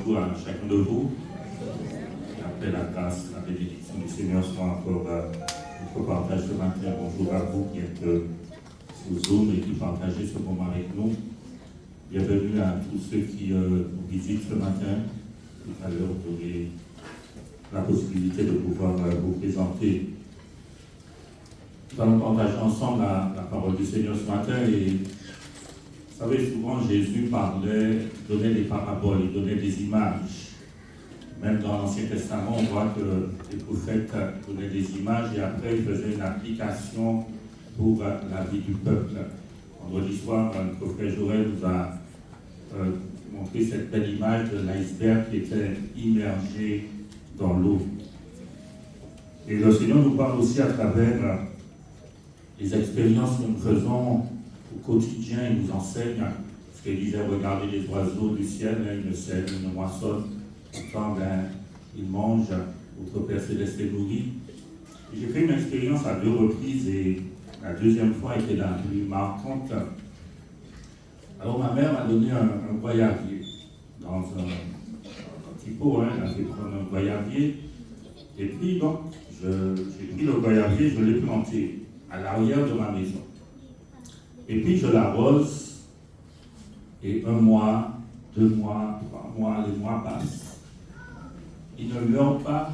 bonjour à chacun de vous. Après la grâce, la bénédiction du Seigneur soit encore notre partage ce matin. Bonjour à vous qui êtes sur Zoom et qui partagez ce moment avec nous. Bienvenue à tous ceux qui nous visitent ce matin. Tout à l'heure, vous aurez la possibilité de pouvoir vous présenter. Nous allons partager ensemble la parole du Seigneur ce matin. Et vous savez, souvent Jésus donnait des paraboles, il donnait des images. Même dans l'Ancien Testament, on voit que les prophètes donnaient des images et après ils faisaient une application pour la vie du peuple. Vendredi soir, notre frère Joël nous a montré cette belle image de l'iceberg qui était immergé dans l'eau. Et le Seigneur nous parle aussi à travers les expériences que nous faisons au quotidien. Il nous enseigne, parce qu'il disait, regardez les oiseaux du ciel, ils ne sèment, ils ne moissonnent, pourtant ils mangent, votre Père Céleste les nourrit. J'ai fait une expérience à 2 reprises et la deuxième fois était la plus marquante. Alors ma mère m'a donné un goyavier dans un petit pot, elle a fait prendre un goyavier. Et puis donc, j'ai pris le goyavier, je l'ai planté à l'arrière de ma maison. Et puis je l'arrose, et 1 mois, 2 mois, 3 mois, les mois passent. Il ne meurt pas,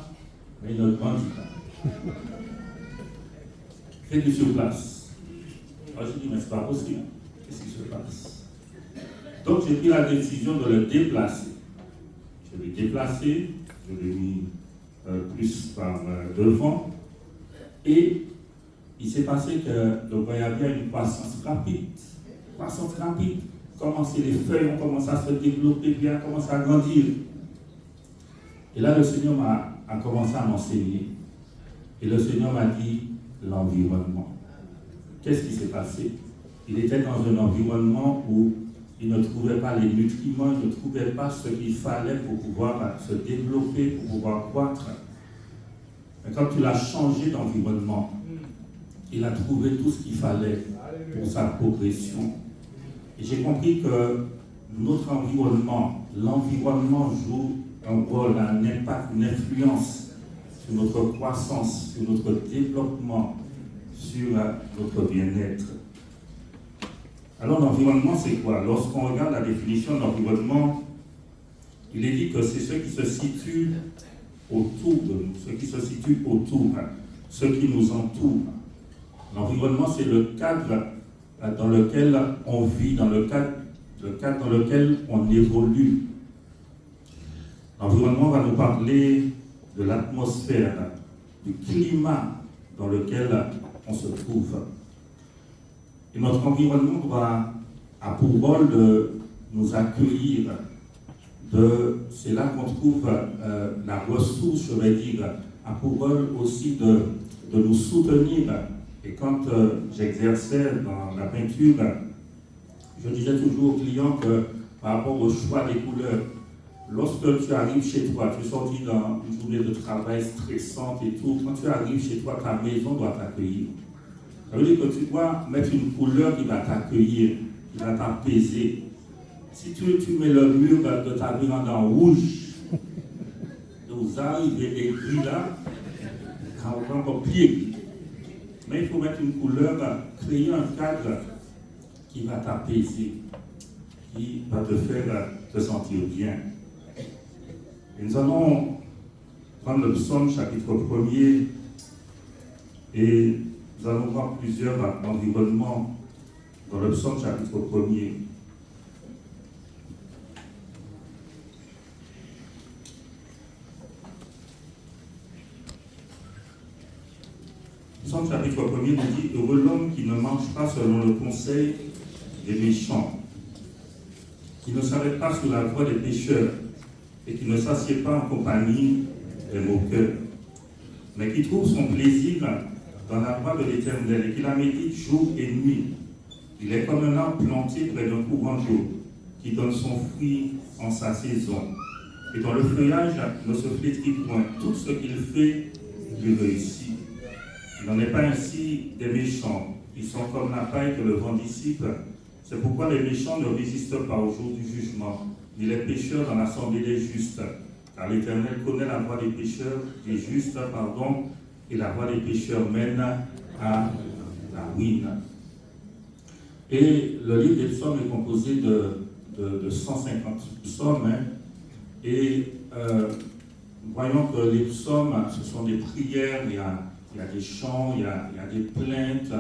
mais il ne grandit pas. Fait du sur place. Moi je dis, mais c'est pas possible. Qu'est-ce qui se passe? Donc j'ai pris la décision de le déplacer. Je l'ai déplacé, je l'ai mis plus par devant, et il s'est passé que le goyavier a une croissance rapide. Les feuilles ont commencé à se développer, puis a commencé à grandir. Et là, le Seigneur a commencé à m'enseigner. Et le Seigneur m'a dit l'environnement. Qu'est-ce qui s'est passé? Il était dans un environnement où il ne trouvait pas les nutriments, il ne trouvait pas ce qu'il fallait pour pouvoir se développer, pour pouvoir croître. Mais quand il a changé d'environnement, il a trouvé tout ce qu'il fallait pour sa progression. Et j'ai compris que notre environnement, l'environnement joue un rôle, un impact, une influence sur notre croissance, sur notre développement, sur notre bien-être. Alors l'environnement, c'est quoi? Lorsqu'on regarde la définition de l'environnement, il est dit que c'est ce qui se situe autour de nous, ce qui se situe autour, ce qui nous entoure. L'environnement, c'est le cadre dans lequel on vit, le cadre dans lequel on évolue. L'environnement va nous parler de l'atmosphère, du climat dans lequel on se trouve. Et notre environnement a pour rôle de nous accueillir. C'est là qu'on trouve la ressource, je vais dire, a pour rôle aussi de nous soutenir. Et quand j'exerçais dans la peinture, je disais toujours aux clients que par rapport au choix des couleurs, lorsque tu arrives chez toi, tu es sorti dans une journée de travail stressante et tout, quand tu arrives chez toi, ta maison doit t'accueillir. Ça veut dire que tu dois mettre une couleur qui va t'accueillir, qui va t'apaiser. Si tu mets le mur de ta vérande en rouge, vous arrivez et gris là, quand on va pied. Mais il faut mettre une couleur, créer un cadre qui va t'apaiser, qui va te faire te sentir bien. Et nous allons prendre le psaume chapitre 1er et nous allons voir plusieurs environnements dans le psaume chapitre 1er. Psaume chapitre 1er nous dit « Heureux l'homme qui ne marche pas selon le conseil des méchants, qui ne s'arrête pas sur la voie des pécheurs et qui ne s'assied pas en compagnie des moqueurs, mais qui trouve son plaisir dans la voie de l'Éternel et qui la médite jour et nuit. Il est comme un arbre planté près d'un courant d'eau qui donne son fruit en sa saison et dont le feuillage ne se flétrit point. Tout ce qu'il fait lui réussit. Il n'en est pas ainsi des méchants. Ils sont comme la paille que le vent dissipe. C'est pourquoi les méchants ne résistent pas au jour du jugement, il est pécheur dans l'assemblée des justes. Car l'Éternel connaît la voie des pécheurs, des justes, pardon, et la voie des pécheurs mène à la ruine. Et le livre des psaumes est composé de 150 psaumes. Hein, et voyons que les psaumes, ce sont des prières, il y a des chants, il y a des plaintes,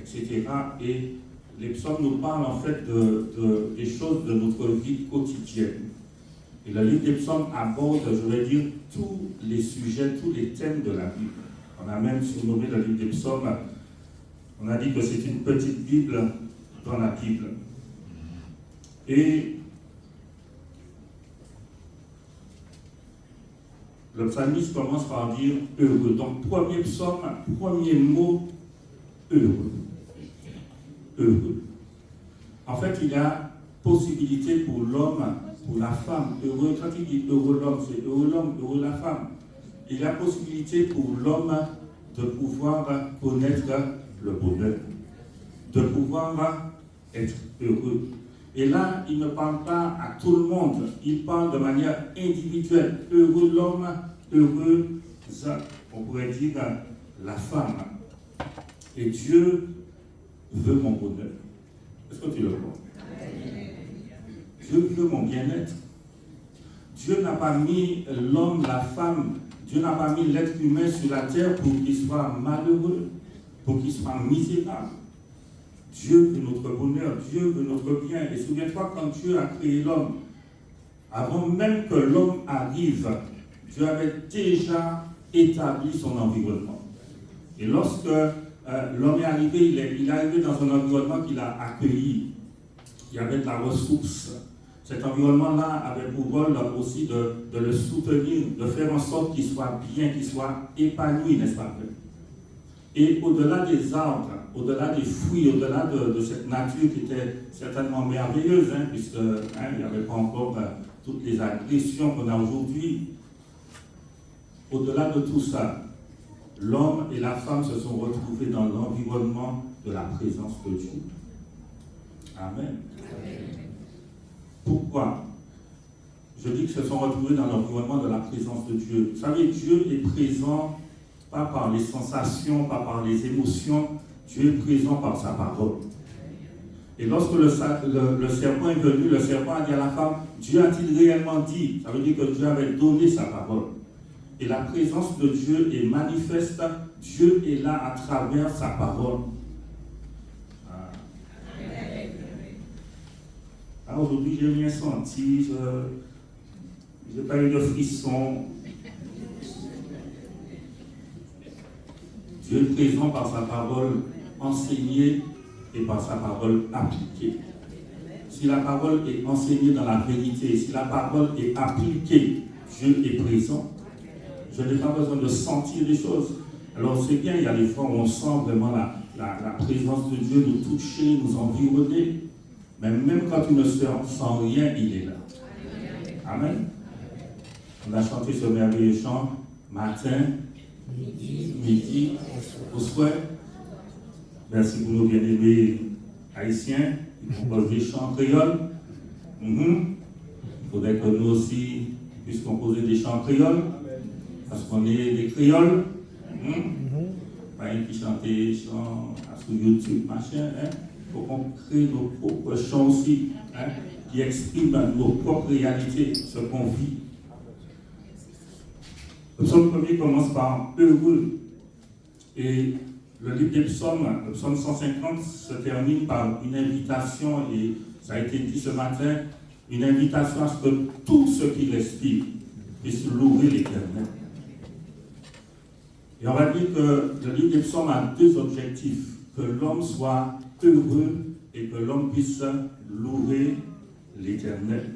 etc. Et les psaumes nous parlent en fait des choses de notre vie quotidienne. Et le livre des psaumes aborde, je vais dire, tous les sujets, tous les thèmes de la Bible. On a même surnommé le livre des psaumes, on a dit que c'est une petite Bible dans la Bible. Et le psalmiste commence par dire heureux. Donc, premier psaume, premier mot, heureux. Heureux. En fait, il y a possibilité pour l'homme, pour la femme, heureux. Quand il dit heureux l'homme, c'est heureux l'homme, heureux la femme. Il y a possibilité pour l'homme de pouvoir connaître le bonheur, de pouvoir être heureux. Et là, il ne parle pas à tout le monde, il parle de manière individuelle. Heureux l'homme, heureux, on pourrait dire la femme. Et Dieu veut mon bonheur. Est-ce que tu le vois? Dieu veut mon bien-être. Dieu n'a pas mis l'homme, la femme, Dieu n'a pas mis l'être humain sur la terre pour qu'il soit malheureux, pour qu'il soit misérable. Dieu veut notre bonheur, Dieu veut notre bien. Et souviens-toi, quand Dieu a créé l'homme, avant même que l'homme arrive, Dieu avait déjà établi son environnement. Et lorsque l'homme est arrivé, il est arrivé dans un environnement qu'il a accueilli. Il y avait de la ressource. Cet environnement-là avait pour rôle aussi de le soutenir, de faire en sorte qu'il soit bien, qu'il soit épanoui, n'est-ce pas? Et au-delà des arbres, au-delà des fruits, au-delà de cette nature qui était certainement merveilleuse, hein, puisque il n'y avait pas encore toutes les agressions qu'on a aujourd'hui, au-delà de tout ça, l'homme et la femme se sont retrouvés dans l'environnement de la présence de Dieu. Amen. Pourquoi? Je dis qu'ils se sont retrouvés dans l'environnement de la présence de Dieu. Vous savez, Dieu est présent pas par les sensations, pas par les émotions, Dieu est présent par sa parole. Et lorsque le serpent est venu, le serpent a dit à la femme, Dieu a-t-il réellement dit? Ça veut dire que Dieu avait donné sa parole. Et la présence de Dieu est manifeste, Dieu est là à travers sa parole. Aujourd'hui, je n'ai rien senti, je n'ai pas eu de frisson. Dieu est présent par sa parole enseignée et par sa parole appliquée. Si la parole est enseignée dans la vérité, si la parole est appliquée, Dieu est présent. Je n'ai pas besoin de sentir des choses. Alors c'est bien, il y a des fois où on sent vraiment la présence de Dieu nous toucher, nous environner. Mais même quand tu ne sens rien, il est là. Amen. On a chanté ce merveilleux chant, matin, midi, au soir. Merci pour nos bien-aimés haïtiens qui composent des chants créoles. Il faudrait que nous aussi puissions composer des chants créoles, parce qu'on est des créoles. Pas un qui chante des chants sur YouTube, machin. Il faut qu'on crée nos propres chants aussi, qui expriment nos propres réalités, ce qu'on vit. Le psaume premier commence par heureux. Et le livre des psaumes, le psaume 150, se termine par une invitation, et ça a été dit ce matin, une invitation à ce que tout ce qui respire puisse louer l'Éternel. Et on va dire que le livre des psaumes a deux objectifs: que l'homme soit heureux et que l'homme puisse louer l'Éternel.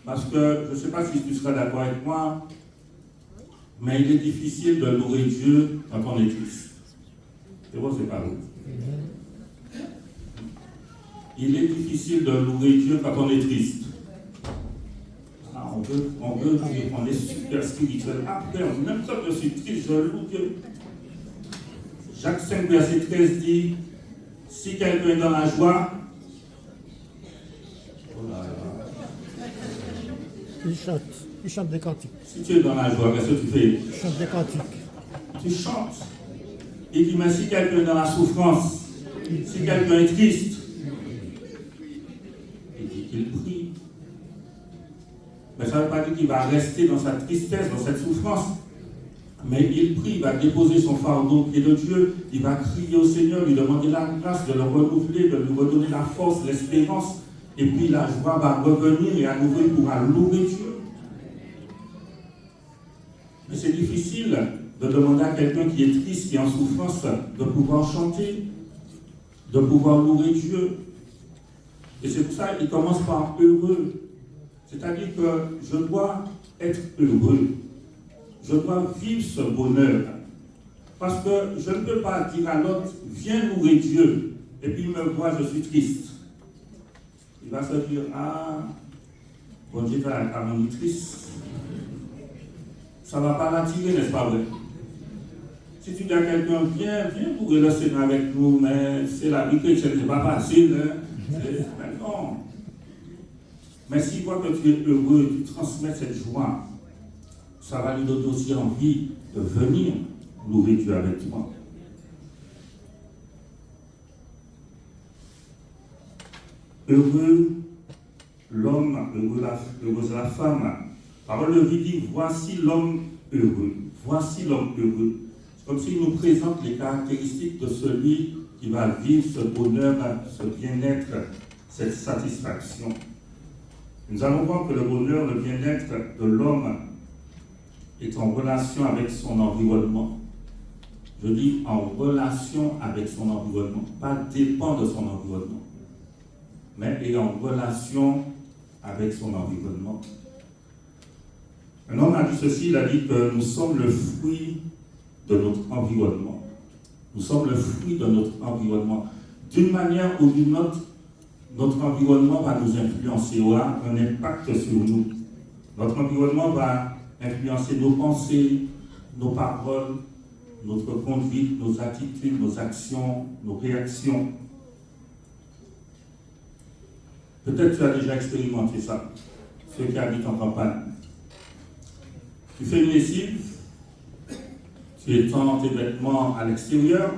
Parce que, je ne sais pas si tu seras d'accord avec moi, mais il est difficile de louer Dieu quand on est triste. C'est bon, c'est pas vrai. Il est difficile de louer Dieu quand on est triste. On veut dire qu'on est super spirituel. Après, même quand je suis triste, je loue Dieu. Jacques 5, verset 13 dit, si quelqu'un est dans la joie, oh là là, Il chante des cantiques. Si tu es dans la joie, qu'est-ce que tu fais? Il chante des cantiques. Tu chantes. Il dit, mais si quelqu'un est dans la souffrance, si quelqu'un est triste, il dit qu'il prie. Mais ça ne veut pas dire qu'il va rester dans sa tristesse, dans cette souffrance. Mais il prie, il va déposer son fardeau au pied de Dieu, il va crier au Seigneur, lui demander la grâce de le renouveler, de lui redonner la force, l'espérance. Et puis la joie va revenir et à nouveau il pourra louer Dieu. Mais c'est difficile de demander à quelqu'un qui est triste, qui est en souffrance, de pouvoir chanter, de pouvoir louer Dieu. Et c'est pour ça qu'il commence par heureux. C'est-à-dire que je dois être heureux. Je dois vivre ce bonheur. Parce que je ne peux pas dire à l'autre, viens louer Dieu, et puis il me voit, je suis triste. Il va se dire, ah, bon Dieu va rendre triste. Ça ne va pas l'attirer, n'est-ce pas vrai? Si tu dis à quelqu'un, viens louer le Seigneur avec nous, mais c'est la vie chrétienne, c'est pas facile. Hein? Mais non. Mais s'il voit que tu es heureux, tu transmets cette joie, ça va lui donner aussi envie de venir louer Dieu avec toi. Heureux l'homme, heureuse la femme. Parole de vie dit, voici l'homme heureux. Voici l'homme heureux. C'est comme s'il nous présente les caractéristiques de celui qui va vivre ce bonheur, ce bien-être, cette satisfaction. Nous allons voir que le bonheur, le bien-être de l'homme est en relation avec son environnement. Je dis en relation avec son environnement, pas dépend de son environnement, mais est en relation avec son environnement. Un homme a dit ceci, il a dit que nous sommes le fruit de notre environnement. Nous sommes le fruit de notre environnement. D'une manière ou d'une autre, notre environnement va nous influencer, aura un impact sur nous. Notre environnement va influencer nos pensées, nos paroles, notre conduite, nos attitudes, nos actions, nos réactions. Peut-être tu as déjà expérimenté ça, ceux qui habitent en campagne. Tu fais une lessive, tu étends tes vêtements à l'extérieur,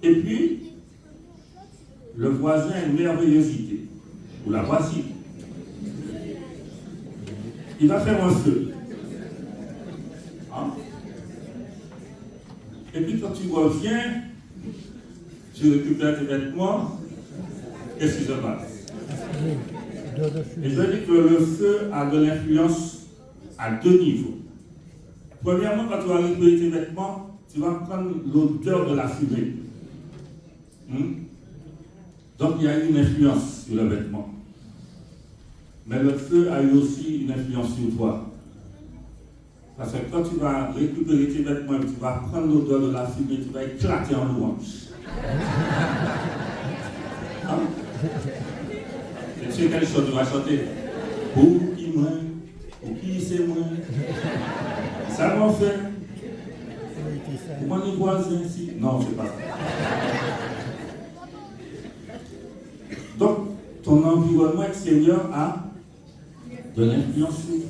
et puis le voisin a une merveilleuse idée, ou la voisine. Il va faire un feu. Hein? Et puis quand tu reviens, tu récupères tes vêtements, qu'est-ce qui se passe? Et je dis que le feu a de l'influence à deux niveaux. Premièrement, quand tu vas récupérer tes vêtements, tu vas prendre l'odeur de la fumée. Donc il y a une influence sur le vêtement. Mais le feu a eu aussi une influence sur toi. Parce que quand tu vas récupérer tes vêtements, tu vas prendre l'odeur de la fumée, tu vas éclater en louange. Hein? Et tu sais quelle chose tu vas chanter? Pour qui moi? Pour qui c'est moi? Ça m'en fait. Comment les voisins ici? Non, c'est pas ça. Donc, ton environnement extérieur a de l'influence sur toi.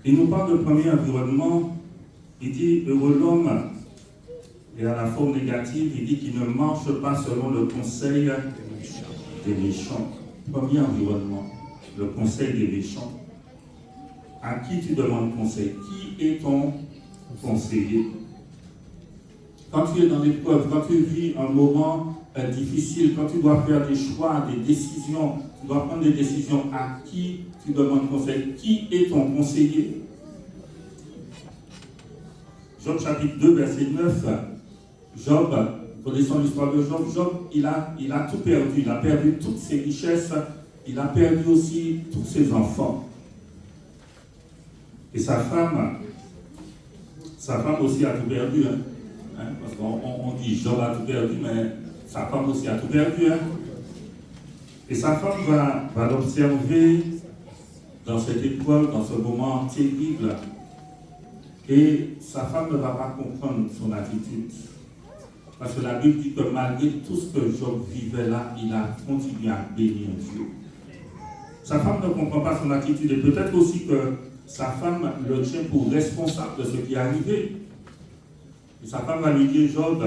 Il nous parle de premier environnement. Il dit, heureux l'homme, et à la forme négative, il dit qu'il ne marche pas selon le conseil des méchants. Premier environnement, le conseil des méchants. À qui tu demandes conseil? Qui est ton conseiller? Quand tu es dans l'épreuve, quand tu vis un moment difficile, quand tu dois faire des choix, des décisions, tu dois prendre des décisions, à qui tu demandes conseil? Qui est ton conseiller? Job chapitre 2, verset 9, Job, connaissant l'histoire de Job, Job, il a tout perdu, il a perdu toutes ses richesses, il a perdu aussi tous ses enfants. Et sa femme aussi a tout perdu, parce qu'on dit Job a tout perdu, mais sa femme aussi a tout perdu. Et sa femme va l'observer dans cette épreuve, dans ce moment terrible. Et sa femme ne va pas comprendre son attitude. Parce que la Bible dit que malgré tout ce que Job vivait là, il a continué à bénir Dieu. Sa femme ne comprend pas son attitude et peut-être aussi que sa femme le tient pour responsable de ce qui est arrivé. Et sa femme va lui dire, Job,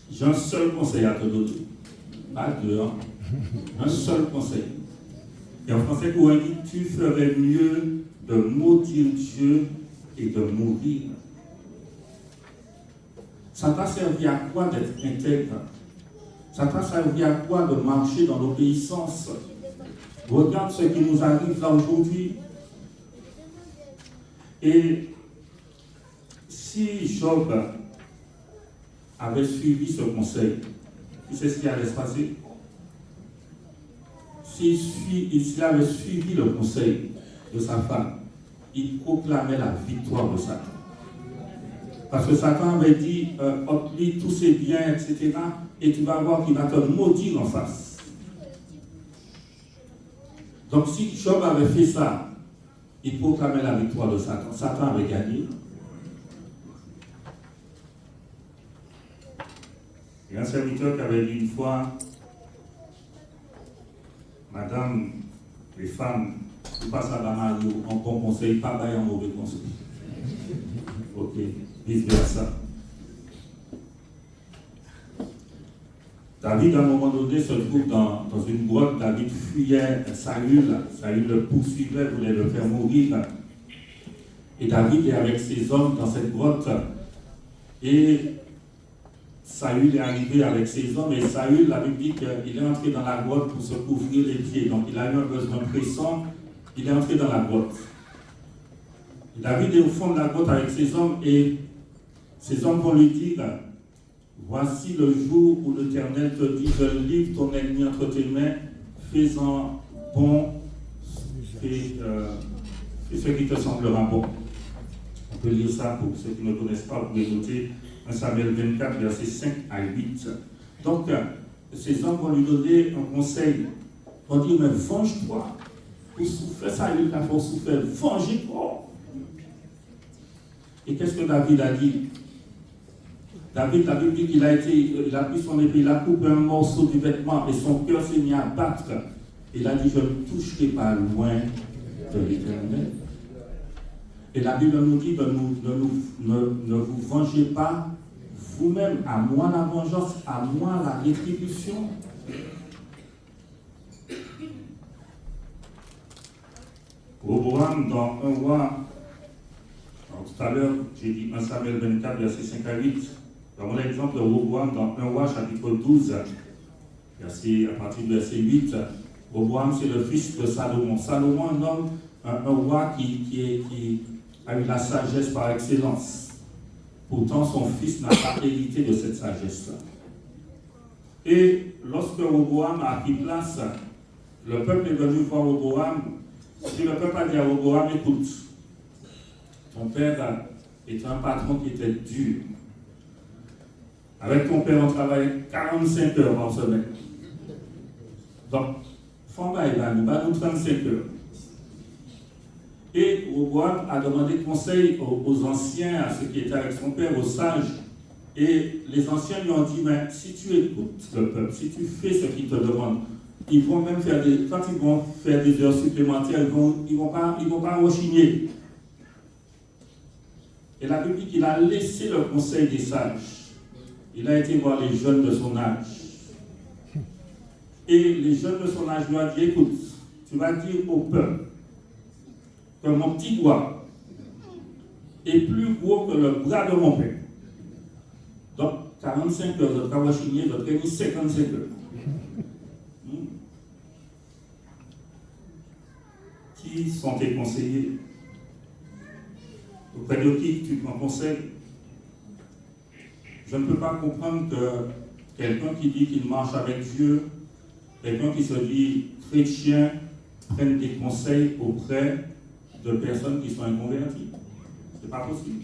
j'ai un seul conseil à te donner. Pas deux, hein. Un seul conseil. Et en français, on dit, tu ferais mieux de maudire Dieu et de mourir. Ça t'a servi à quoi d'être intègre? Ça t'a servi à quoi de marcher dans l'obéissance? Regarde ce qui nous arrive là aujourd'hui. Et si Job avait suivi ce conseil, tu sais ce qui allait se passer? S'il avait suivi le conseil de sa femme, il proclamait la victoire de Satan. Parce que Satan avait dit, oblige tous ses biens, etc. Et tu vas voir qu'il va te maudire en face. Donc si Job avait fait ça, il proclamait la victoire de Satan. Satan avait gagné. Il y a un serviteur qui avait dit une fois, Madame, les femmes, vous passez à la mariée, en bon conseil, pas bailler en mauvais conseil. Ok, vice versa. David, à un moment donné, se trouve dans une grotte. David fuyait Saül. Saül le poursuivait, voulait le faire mourir. Et David est avec ses hommes dans cette grotte. Et Saül est arrivé avec ses hommes. Et Saül, la Bible dit qu'il est entré dans la grotte pour se couvrir les pieds. Donc il a eu un besoin pressant. Il est entré dans la grotte. Et David est au fond de la grotte avec ses hommes. Et ses hommes vont lui dire, voici le jour où l'Éternel te dit, je livre ton ennemi entre tes mains, fais-en bon, fais ce qui te semblera bon. On peut lire ça pour ceux qui ne connaissent pas, vous pouvez noter 1 Samuel 24, versets 5 à 8. Donc, ces hommes vont lui donner un conseil. Ils vont dire, mais venge-toi pour souffrir, ça lui a fait souffrir, vengez-toi. Et qu'est-ce que David a dit? David, la Bible dit qu'il il a pris son épée, il a coupé un morceau du vêtement et son cœur s'est mis à battre. Il a dit, je ne toucherai pas loin de l'Éternel. Et la Bible nous dit, ne vous vengez pas vous-même, à moi la vengeance, à moi la rétribution. Roboam, dans 1 roi, tout à l'heure, j'ai dit 1 Samuel 24, versets 5 à 8. Dans l'exemple de Roboam, dans 1 roi, chapitre 12, à partir du verset 8, Roboam, c'est le fils de Salomon. Salomon, un roi qui a eu la sagesse par excellence. Pourtant, son fils n'a pas hérité de cette sagesse-là. Et lorsque Roboam a pris place, le peuple est venu voir Roboam. Et le peuple a dit à Roboam, écoute, ton père était un patron qui était dur. Avec ton père, on travaille 45 heures par semaine. Donc, il va nous 35 heures. Et Roboam a demandé conseil aux anciens, à ceux qui étaient avec son père, aux sages. Et les anciens lui ont dit, mais si tu écoutes le peuple, si tu fais ce qu'ils te demandent, ils vont même faire quand ils vont faire des heures supplémentaires, ils vont pas rechigner. Et la Bible dit qu'il a laissé le conseil des sages. Il a été voir les jeunes de son âge. Et les jeunes de son âge lui ont dit, écoute, tu vas dire au peuple que mon petit doigt est plus gros que le bras de mon père. Donc, 45 heures de travail chigné, de traîner 55 heures. Qui sont tes conseillers? Auprès de qui tu prends conseil? Je ne peux pas comprendre que quelqu'un qui dit qu'il marche avec Dieu, quelqu'un qui se dit chrétien, prenne des conseils auprès de personnes qui sont inconverties. Ce n'est pas possible.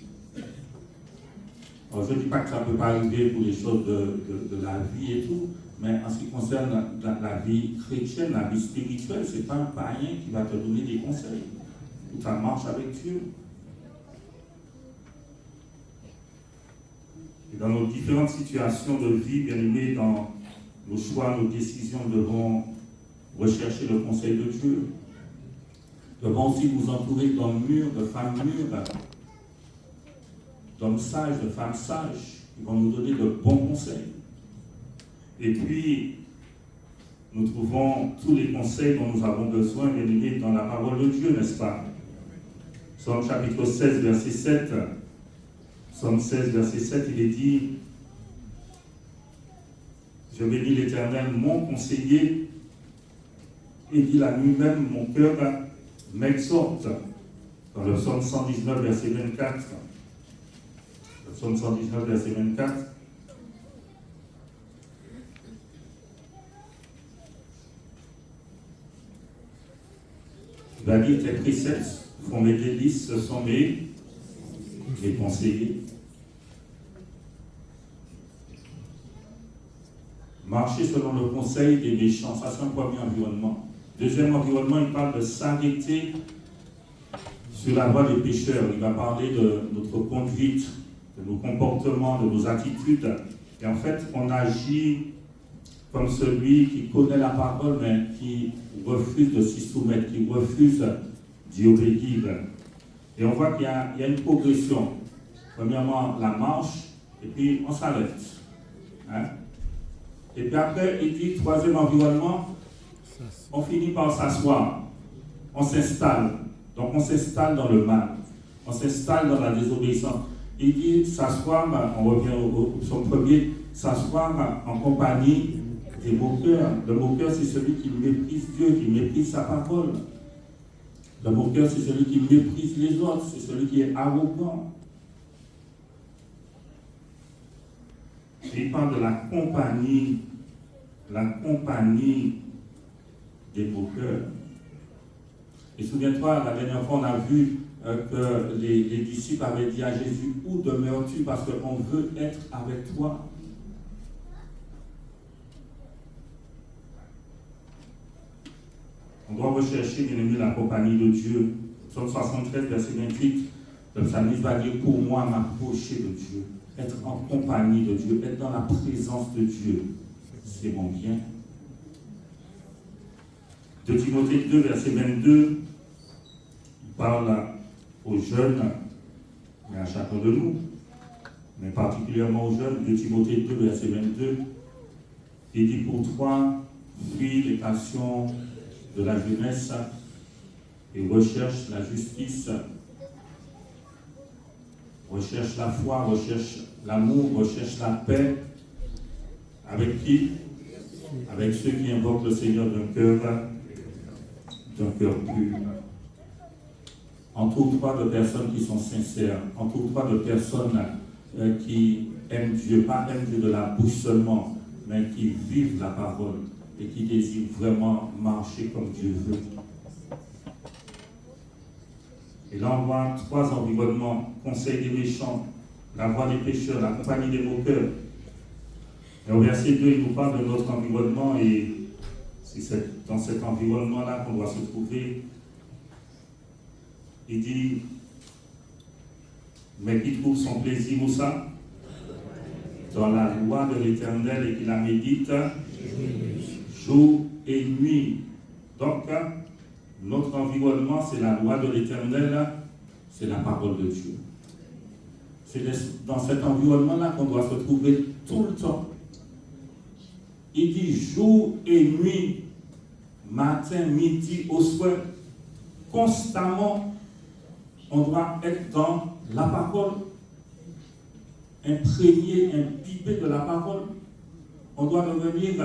Alors, je ne dis pas que ça ne peut pas arriver pour les choses de la vie et tout, mais en ce qui concerne la vie chrétienne, la vie spirituelle, ce n'est pas un païen qui va te donner des conseils. Ou ta marche avec Dieu. Et dans nos différentes situations de vie, bien aimés, dans nos choix, nos décisions, nous devons rechercher le conseil de Dieu. Nous devons aussi nous entourer d'hommes mûrs, de femmes mûres, d'hommes sages, de femmes sages, qui vont nous donner de bons conseils. Et puis, nous trouvons tous les conseils dont nous avons besoin, bien aimés, dans la parole de Dieu, n'est-ce pas? Psaume chapitre 16, verset 7. Psaume 16, verset 7, il est dit: je bénis l'Éternel, mon conseiller, et qu'il a lui-même mon cœur m'exhorte. Dans le psaume 119, verset 24. Le psaume 119, verset 24. Il va dire: tes préceptes font mes délices, ce sont mes conseillers. Marcher selon le conseil des méchants, ça c'est un premier environnement. Deuxième environnement, il parle de s'arrêter sur la voie des pécheurs. Il va parler de notre conduite, de nos comportements, de nos attitudes. Et en fait, on agit comme celui qui connaît la parole, mais qui refuse de s'y soumettre, qui refuse d'y obéir. Et on voit qu'il y a une progression. Premièrement, la marche, et puis on s'arrête. Hein? Et puis après, il dit, troisième environnement, on finit par s'asseoir. On s'installe. Donc on s'installe dans le mal. On s'installe dans la désobéissance. Il dit, s'asseoir, on revient au psaume premier, s'asseoir en compagnie des moqueurs. Le moqueur, c'est celui qui méprise Dieu, qui méprise sa parole. Le moqueur, c'est celui qui méprise les autres, c'est celui qui est arrogant. Et il parle de la compagnie des moqueurs. Et souviens-toi, la dernière fois, on a vu que les disciples avaient dit à Jésus: où demeures-tu, parce qu'on veut être avec toi. On doit rechercher, bien aimé, la compagnie de Dieu. Psaume 73, verset 28, le psalmiste va dire: pour moi, m'approcher de Dieu, être en compagnie de Dieu, être dans la présence de Dieu, c'est mon bien. 2 Timothée 2, verset 22, il parle aux jeunes, mais à chacun de nous, mais particulièrement aux jeunes. 2 Timothée 2, verset 22, il dit: pour toi, fuis les passions de la jeunesse et recherche la justice, recherche la foi, recherche l'amour, recherche la paix. Avec qui? Avec ceux qui invoquent le Seigneur d'un cœur pur. Entoure-toi de personnes qui sont sincères, entoure-toi de personnes qui aiment Dieu, pas aiment Dieu de la bouche seulement, mais qui vivent la parole et qui désirent vraiment marcher comme Dieu veut. Et là, on voit 3 environnements: conseil des méchants, la voie des pécheurs, la compagnie des moqueurs. Et au verset 2, il nous parle de notre environnement, et c'est dans cet environnement-là qu'on doit se trouver. Il dit: mais qui trouve son plaisir où ça? Dans la loi de l'Éternel, et qui la médite jour et nuit. Donc, notre environnement, c'est la loi de l'Éternel, c'est la parole de Dieu. C'est dans cet environnement-là qu'on doit se trouver tout le temps. Il dit jour et nuit, matin, midi, au soir, constamment, on doit être dans la parole, imprégné, imbibé de la parole. On doit devenir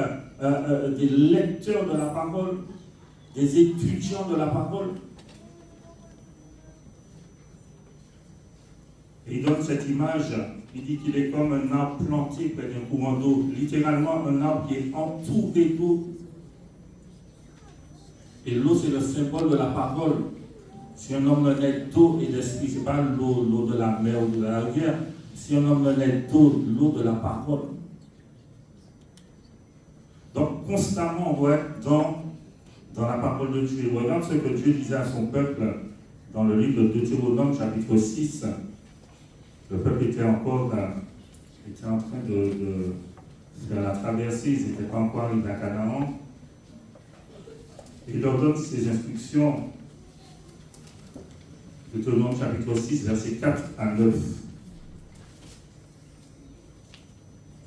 des lecteurs de la parole, des étudiants de la parole. Et il donne cette image, il dit qu'il est comme un arbre planté près d'un courant d'eau, littéralement un arbre qui est entouré d'eau. Et l'eau, c'est le symbole de la parole. Si un homme naît d'eau et d'esprit, ce n'est pas l'eau de la mer ou de la rivière. Si un homme naît d'eau, l'eau de la parole. Donc, constamment, on doit être dans la parole de Dieu. Regarde ce que Dieu disait à son peuple dans le livre de Deutéronome, chapitre 6. Le peuple était encore étaient en train de faire la traversée, ils n'étaient pas encore arrivés à Canaan. Et il leur donne ces instructions. Deutéronome chapitre 6, versets 4 à 9.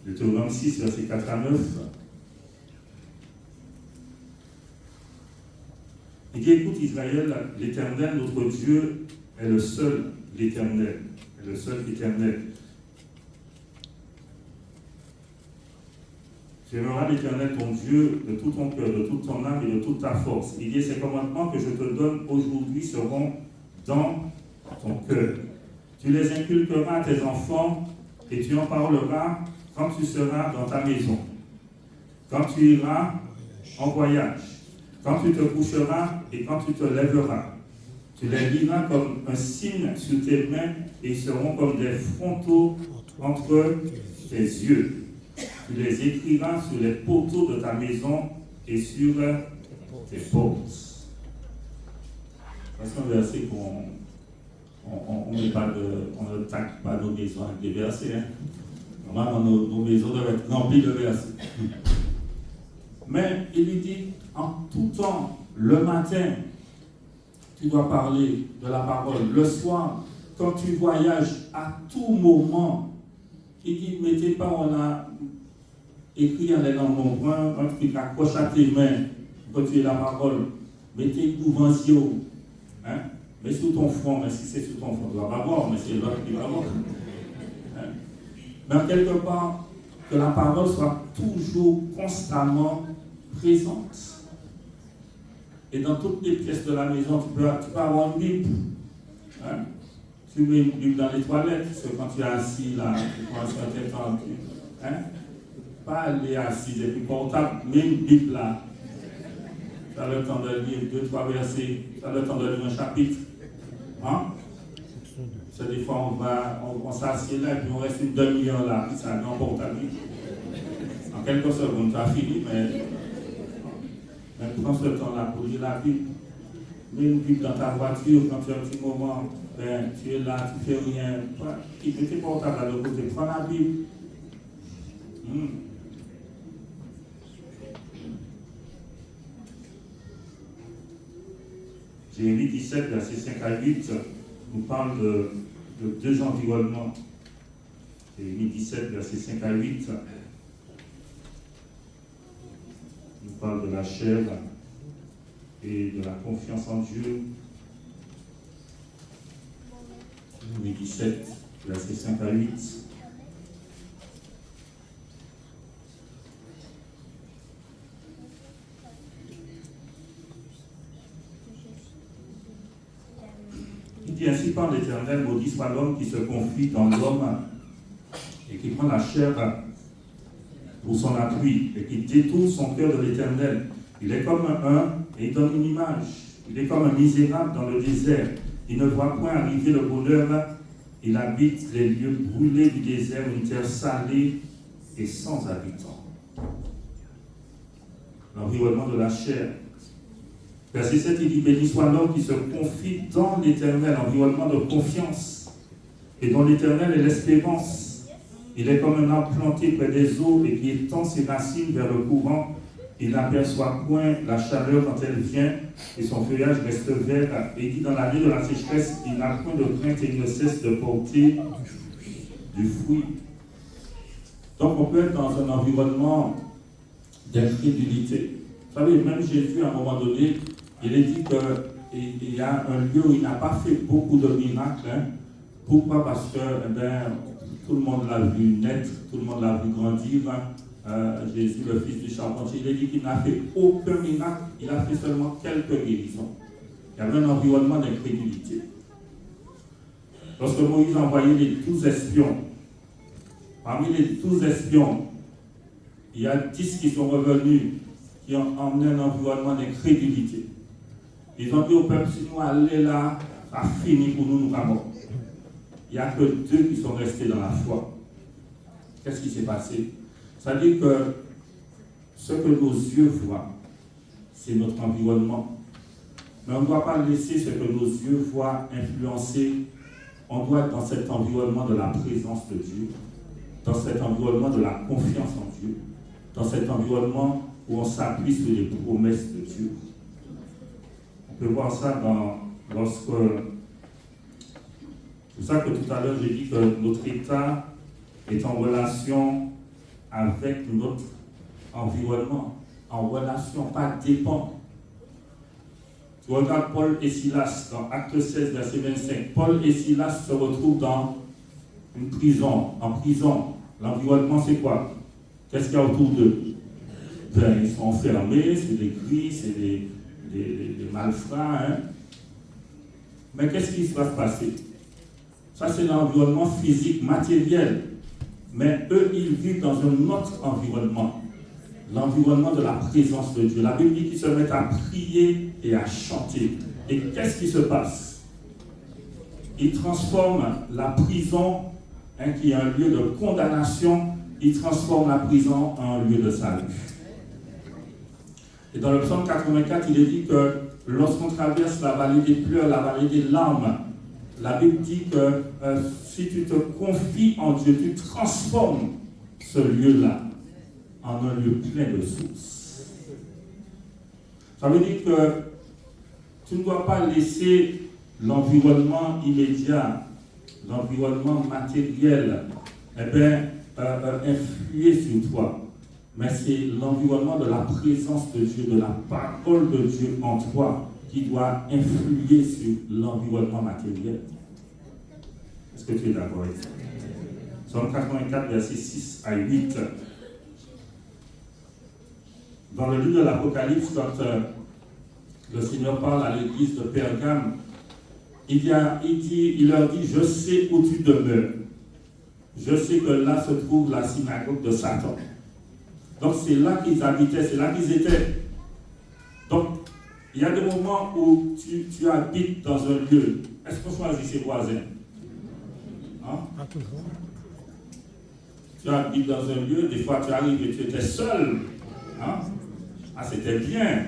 Deutéronome 6, versets 4 à 9. Il dit, écoute Israël, l'Éternel, notre Dieu, est le seul l'Éternel. Est le seul Éternel. Tu aimeras l'Éternel ton Dieu de tout ton cœur, de toute ton âme et de toute ta force. Il dit, ces commandements que je te donne aujourd'hui seront dans ton cœur. Tu les inculqueras à tes enfants et tu en parleras quand tu seras dans ta maison, quand tu iras en voyage, quand tu te coucheras et quand tu te lèveras. Tu les liras comme un signe sur tes mains et ils seront comme des frontaux entre tes yeux. Tu les écriras sur les poteaux de ta maison et sur tes portes. C'est un verset qu'on ne tacle pas nos maisons avec des versets. Hein. Normalement, nos maisons doivent être remplies de versets. Mais il lui dit, en tout temps, le matin, tu dois parler de la parole. Le soir, quand tu voyages, à tout moment, il dit, mettez pas, on a écrit en langue nombreux, un truc accroche à tes mains, quand tu es la parole, mettez gouvernancier, hein? Mais sous ton front, mais si c'est sous ton front, tu ne vas pas voir, mais c'est l'autre qui va voir. Hein? Mais en quelque part, que la parole soit toujours constamment présente. Et dans toutes les pièces de la maison, tu peux avoir une Bible. Hein? Tu mets une Bible dans les toilettes, parce que quand tu es assis là, tu prends un certain temps. Hein? Pas aller assis et puis portable, mais une Bible là. Tu as le temps de lire 2-3 versets, tu as le temps de lire un chapitre. Hein? C'est des fois on s'assied là et puis on reste une demi-heure là, puis ça n'emporte à lui. En quelques secondes, tu as fini, mais prends ce temps-là pour lire la Bible. Mets une Bible dans ta voiture quand tu as un petit moment, ben, tu es là, tu ne fais rien. Mets tes portables à l'autre côté, prends la Bible. Jérémie 17, verset 5 à 8, nous parle de deux environnements. Jérémie 17, verset 5 à 8, nous parle de la chair et de la confiance en Dieu. Jérémie 17, verset 5 à 8. Il dit ainsi par l'Éternel, maudit soit l'homme qui se confie dans l'homme et qui prend la chair pour son appui et qui détourne son cœur de l'Éternel. Il est comme un et il donne une image. Il est comme un misérable dans le désert. Il ne voit point arriver le bonheur. Il habite les lieux brûlés du désert, une terre salée et sans habitants. L'environnement de la chair. Verset 7, il dit, béni soit l'homme qui se confie dans l'Éternel, environnement de confiance, et dont l'Éternel est l'espérance. Il est comme un arbre planté près des eaux et qui étend ses racines vers le courant. Il n'aperçoit point la chaleur quand elle vient, et son feuillage reste vert. Et il dit, dans l'année de la sécheresse, il n'a point de crainte et il ne cesse de porter du fruit. Donc on peut être dans un environnement d'incrédulité. Vous savez, même Jésus, à un moment donné, il est dit qu'il y a un lieu où il n'a pas fait beaucoup de miracles. Hein. Pourquoi? Parce que tout le monde l'a vu naître, tout le monde l'a vu grandir. Hein. Jésus, le fils du charpentier, il a dit qu'il n'a fait aucun miracle, il a fait seulement quelques guérisons. Il y avait un environnement d'incrédulité. Lorsque Moïse a envoyé les 12 espions, parmi les 12 espions, il y a 10 qui sont revenus, qui ont emmené un environnement d'incrédulité. Ils ont dit au peuple, si nous allons là, ça finit pour nous, nous avons. Il n'y a que 2 qui sont restés dans la foi. Qu'est-ce qui s'est passé? C'est-à-dire que ce que nos yeux voient, c'est notre environnement. Mais on ne doit pas laisser ce que nos yeux voient influencer. On doit être dans cet environnement de la présence de Dieu. dans cet environnement de la confiance en Dieu, dans cet environnement où on s'appuie sur les promesses de Dieu. On peut voir ça lorsque... C'est pour ça que tout à l'heure j'ai dit que notre état est en relation avec notre environnement, en relation, pas dépend. Tu regardes Paul et Silas dans Acte 16, verset 25. Paul et Silas se retrouvent dans une prison, en prison. L'environnement, c'est quoi? Qu'est-ce qu'il y a autour d'eux? Ben, ils sont enfermés, c'est des cris, c'est des malfrats. Hein? Mais qu'est-ce qui va se passer? Ça, c'est l'environnement physique, matériel. Mais eux, ils vivent dans un autre environnement. L'environnement de la présence de Dieu. La Bible dit qu'ils se mettent à prier et à chanter. Et qu'est-ce qui se passe? Ils transforment la prison, qui est un lieu de condamnation, ils transforment la prison en un lieu de salut. Et dans le psaume 84, il est dit que lorsqu'on traverse la vallée des pleurs, la vallée des larmes, la Bible dit que si tu te confies en Dieu, tu transformes ce lieu-là en un lieu plein de sources. Ça veut dire que tu ne dois pas laisser l'environnement immédiat, l'environnement matériel, influer sur toi. Mais c'est l'environnement de la présence de Dieu, de la parole de Dieu en toi qui doit influer sur l'environnement matériel. Est-ce que tu es d'accord avec ça? Psaume 84, versets 6 à 8. Dans le livre de l'Apocalypse, quand le Seigneur parle à l'église de Pergame, il leur dit, je sais où tu demeures. Je sais que là se trouve la synagogue de Satan. Donc c'est là qu'ils habitaient, c'est là qu'ils étaient. Donc, il y a des moments où tu habites dans un lieu. Est-ce qu'on choisit ses voisins? Hein? Pas toujours. Tu habites dans un lieu, des fois tu arrives et tu étais seul. Hein? Ah, c'était bien.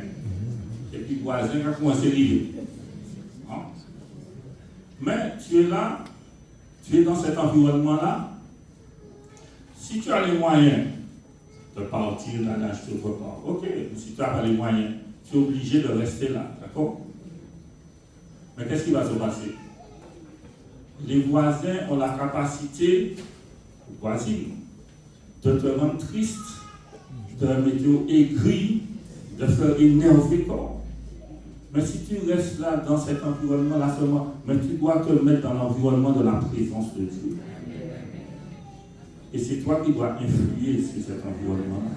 Et puis le voisin a commencé à rire. Hein? Mais tu es là, tu es dans cet environnement-là. Si tu as les moyens de partir, d'aller acheter au repas, ok. Si tu n'as pas les moyens, tu es obligé de rester là, d'accord? Mais qu'est-ce qui va se passer? Les voisins ont la capacité, voisine, de te rendre triste, de mettre aigri, de faire énerver corps. Mais si tu restes là, dans cet environnement-là seulement, mais tu dois te mettre dans l'environnement de la présence de Dieu. Et c'est toi qui dois influer sur cet environnement-là.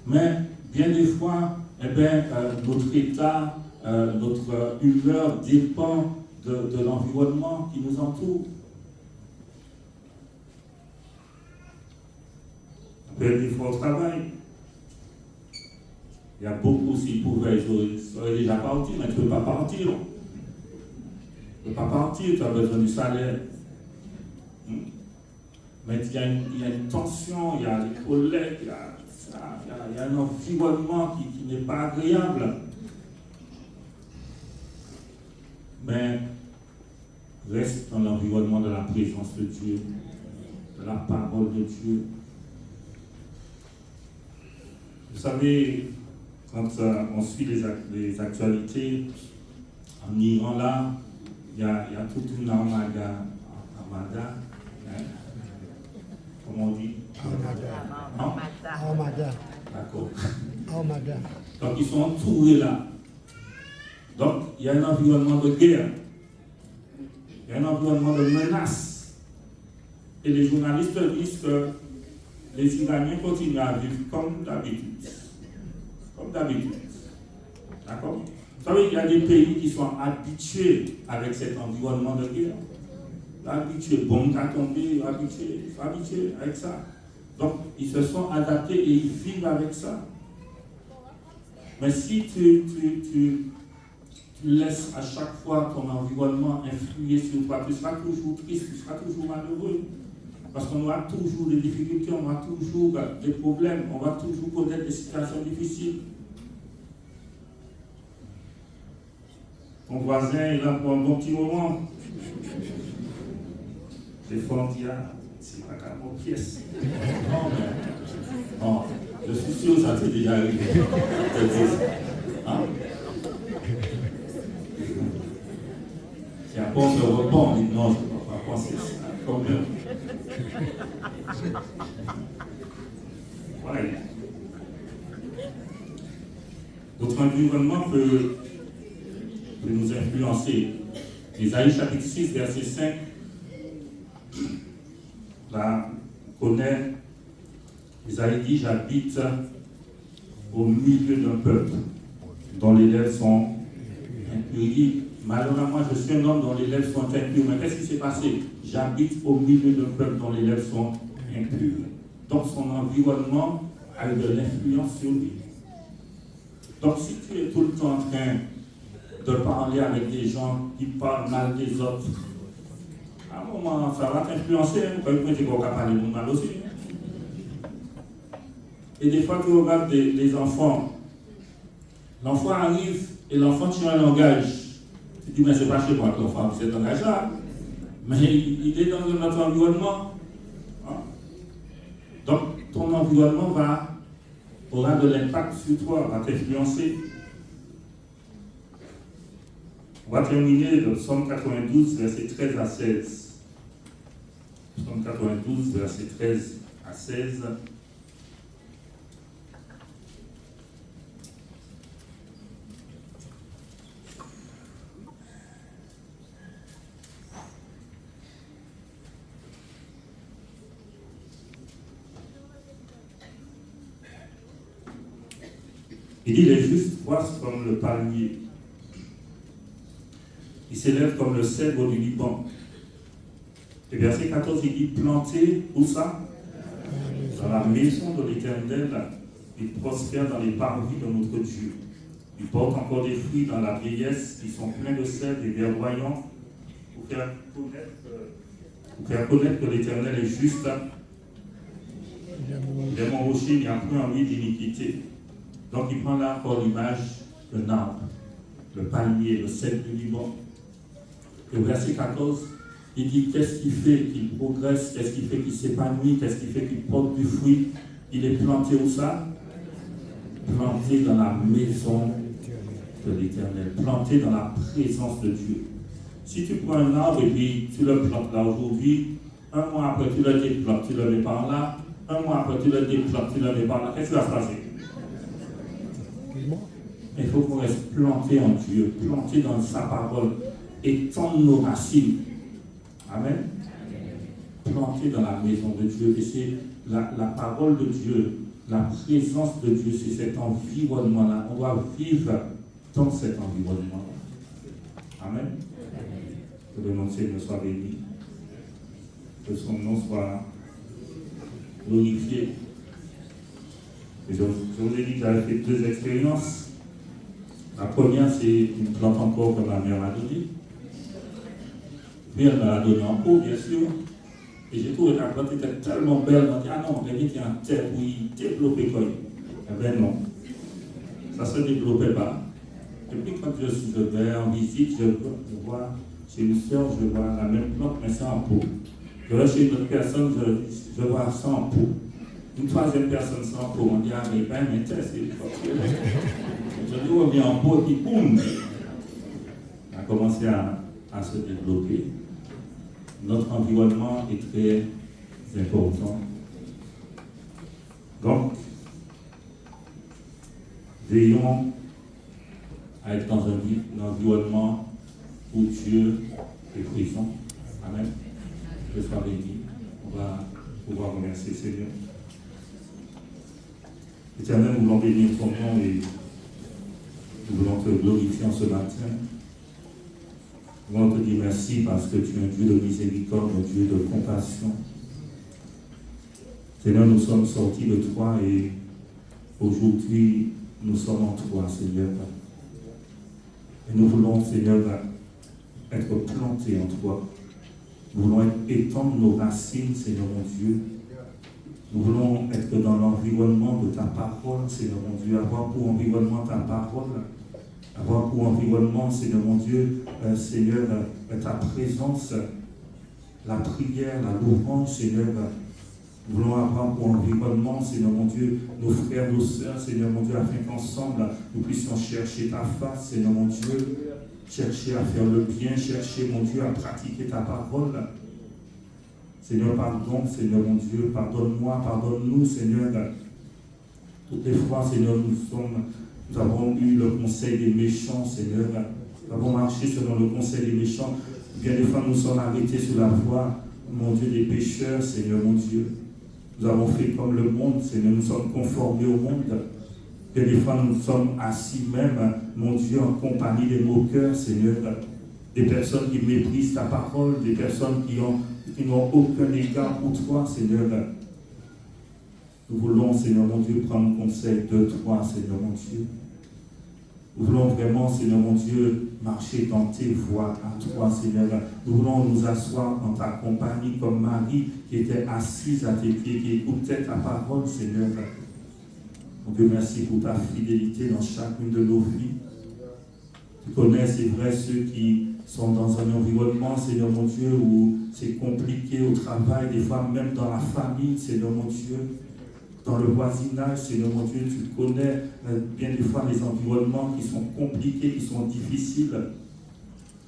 Mais bien des fois, notre état, notre humeur dépend de l'environnement qui nous entoure. Des fois au travail, il y a beaucoup, s'ils pouvaient, ils seraient déjà partis, mais tu ne peux pas partir. Tu ne peux pas partir, tu as besoin du salaire. Mais il y a une tension, il y a des collègues, il y a un environnement qui n'est pas agréable. Mais reste dans l'environnement de la présence de Dieu, de la parole de Dieu. Vous savez, quand on suit les actualités, en Iran là, il y a toute une armada, hein? Comment on dit? Armada. D'accord. Armada. Donc ils sont entourés là. Donc il y a un environnement de guerre. Il y a un environnement de menace. Et les journalistes disent que les Iraniens continuent à vivre comme d'habitude. Comme d'habitude. D'accord? Vous savez, il y a des pays qui sont habitués avec cet environnement de guerre. Habitués, bombe à tomber, habitués avec ça. Donc, ils se sont adaptés et ils vivent avec ça. Mais si tu laisses à chaque fois ton environnement influer sur toi, tu seras toujours triste, tu seras toujours malheureux. Parce qu'on aura toujours des difficultés, on aura toujours des problèmes, on va toujours connaître des situations difficiles. Ton voisin est là pour un bon petit moment. C'est fort, c'est pas qu'à mon pièce. Non, mais, non, je suis sûr que ça t'est déjà arrivé. Hein? Si après on se reprend, on dit non, je ne peux pas penser ça. Quand même. Ouais. Notre environnement peut nous influencer. Isaïe chapitre 6, verset 5, là, on connaît, Isaïe dit, j'habite au milieu d'un peuple dont les lèvres sont impures. Il dit, malheureusement, je suis un homme dont les lèvres sont impures. Mais qu'est-ce qui s'est passé? J'habite au milieu d'un peuple dont les lèvres sont impures. Donc son environnement a eu de l'influence sur lui. Donc si tu es tout le temps en train de parler avec des gens qui parlent mal des autres, à un moment, ça va t'influencer. Quand tu vas parler de mal aussi. Et des fois, tu regardes des enfants. L'enfant arrive et l'enfant tient un langage. Tu dis, mais c'est pas chez moi que l'enfant a cet langage-là. Mais il est dans un autre environnement. Hein? Donc, ton environnement aura de l'impact sur toi, va t'influencer. On va terminer le psaume 92, versets 13 à 16. Psaume 92, versets 13 à 16. Il dit, les justes croissent comme le palmier. Il s'élève comme le cèdre du Liban. Et verset 14, il dit, planté, où ça? Dans la maison de l'Éternel, il prospère dans les parvis de notre Dieu. Il porte encore des fruits dans la vieillesse, qui sont pleins de sel et verdoyants, pour faire connaître que l'Éternel est juste. Il est mon rocher, il n'y a plus envie d'iniquité. Donc il prend là encore l'image d'un arbre, le palmier, le cèdre du Liban. Et au verset 14, il dit qu'est-ce qui fait qu'il progresse, qu'est-ce qui fait qu'il s'épanouit, qu'est-ce qui fait qu'il porte du fruit. Il est planté où ça? Planté dans la maison de l'Éternel, planté dans la présence de Dieu. Si tu prends un arbre et puis tu le plantes là aujourd'hui, un mois après tu le déplantes, tu le mets par là, un mois après tu le déplantes, tu le mets par là, qu'est-ce qui va se passer? Il faut qu'on reste planté en Dieu, planté dans sa parole, étendre nos racines. Amen. Planté dans la maison de Dieu. Et c'est la parole de Dieu, la présence de Dieu, c'est cet environnement-là. On doit vivre dans cet environnement-là. Amen. Que le nom de Seigneur soit béni. Que son nom soit glorifié. Et je vous ai dit que j'avais fait 2 expériences. La première, c'est une plante encore comme ma mère m'a donné. Puis elle m'a donné en pot, bien sûr. Et j'ai trouvé que la plante était tellement belle. Elle m'a dit, ah non, elle était en terre pour y développer quoi. Eh bien non. Ça ne se développait pas. Et puis quand je vais en visite, je vois chez une soeur, je vois la même plante, mais c'est en pot. Je vais chez une autre personne, je vois ça en pot. Une 3e personne sans pot, on dit, ah mais ben, mais c'est je dis, on vient en pot, et puis boum, ça a commencé à se développer. Notre environnement est très important. Donc, veillons à être dans un environnement où Dieu est présent. Amen. Que soit béni. On va pouvoir remercier le Seigneur. Éternel, nous voulons bénir ton nom et nous voulons te glorifier en ce matin. Nous voulons te dire merci parce que tu es un Dieu de miséricorde, un Dieu de compassion. Seigneur, nous sommes sortis de toi et aujourd'hui, nous sommes en toi, Seigneur. Et nous voulons, Seigneur, être plantés en toi. Nous voulons étendre nos racines, Seigneur mon Dieu. Nous voulons être dans l'environnement de ta parole, Seigneur mon Dieu, avoir pour environnement ta parole, avoir pour environnement, Seigneur mon Dieu, Seigneur, ta présence. la prière, la louange, Seigneur. Nous voulons avoir pour environnement, Seigneur mon Dieu, nos frères, nos sœurs, Seigneur mon Dieu, afin qu'ensemble, nous puissions chercher ta face, Seigneur mon Dieu, chercher à faire le bien, chercher, mon Dieu, à pratiquer ta parole. Seigneur, pardon, Seigneur mon Dieu, pardonne-moi, pardonne-nous, Seigneur. Toutes les fois, Seigneur, nous avons eu le conseil des méchants, Seigneur. Nous avons marché selon le conseil des méchants. Bien des fois, nous sommes arrêtés sur la voie, mon Dieu, des pécheurs, Seigneur mon Dieu. Nous avons fait comme le monde, Seigneur, nous sommes conformés au monde. Bien des fois, nous sommes assis même, mon Dieu, en compagnie des moqueurs, Seigneur. Des personnes qui méprisent ta parole, des personnes qui n'ont aucun égard pour toi, Seigneur. Nous voulons, Seigneur mon Dieu, prendre conseil de toi, Seigneur mon Dieu. Nous voulons vraiment, Seigneur mon Dieu, marcher dans tes voies à toi, Seigneur. Nous voulons nous asseoir en ta compagnie comme Marie qui était assise à tes pieds, qui écoutait ta parole, Seigneur. Mon Dieu, merci pour ta fidélité dans chacune de nos vies. Tu connais, c'est vrai, ceux qui sont dans un environnement, Seigneur mon Dieu, où c'est compliqué au travail, des fois même dans la famille, Seigneur mon Dieu. Dans le voisinage, Seigneur mon Dieu, tu connais bien des fois les environnements qui sont compliqués, qui sont difficiles.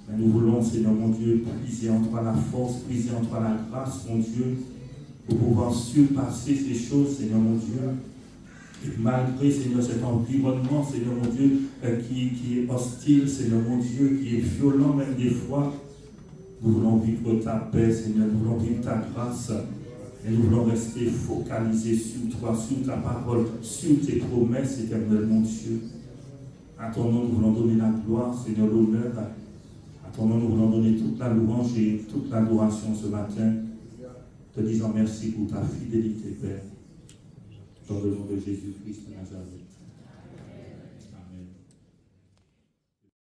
Mais nous voulons, Seigneur mon Dieu, puiser en toi la force, puiser en toi la grâce, mon Dieu, pour pouvoir surpasser ces choses, Seigneur mon Dieu. Et malgré, Seigneur, cet environnement, Seigneur mon Dieu, qui est hostile, Seigneur mon Dieu, qui est violent même des fois, nous voulons vivre ta paix, Seigneur, nous voulons vivre ta grâce. Et nous voulons rester focalisés sur toi, sur ta parole, sur tes promesses éternelles, mon Dieu. À ton nom, nous voulons donner la gloire, Seigneur, l'honneur. À ton nom, nous voulons donner toute la louange et toute l'adoration ce matin, te disant merci pour ta fidélité, Père. Dans le nom de Jésus-Christ de Nazareth.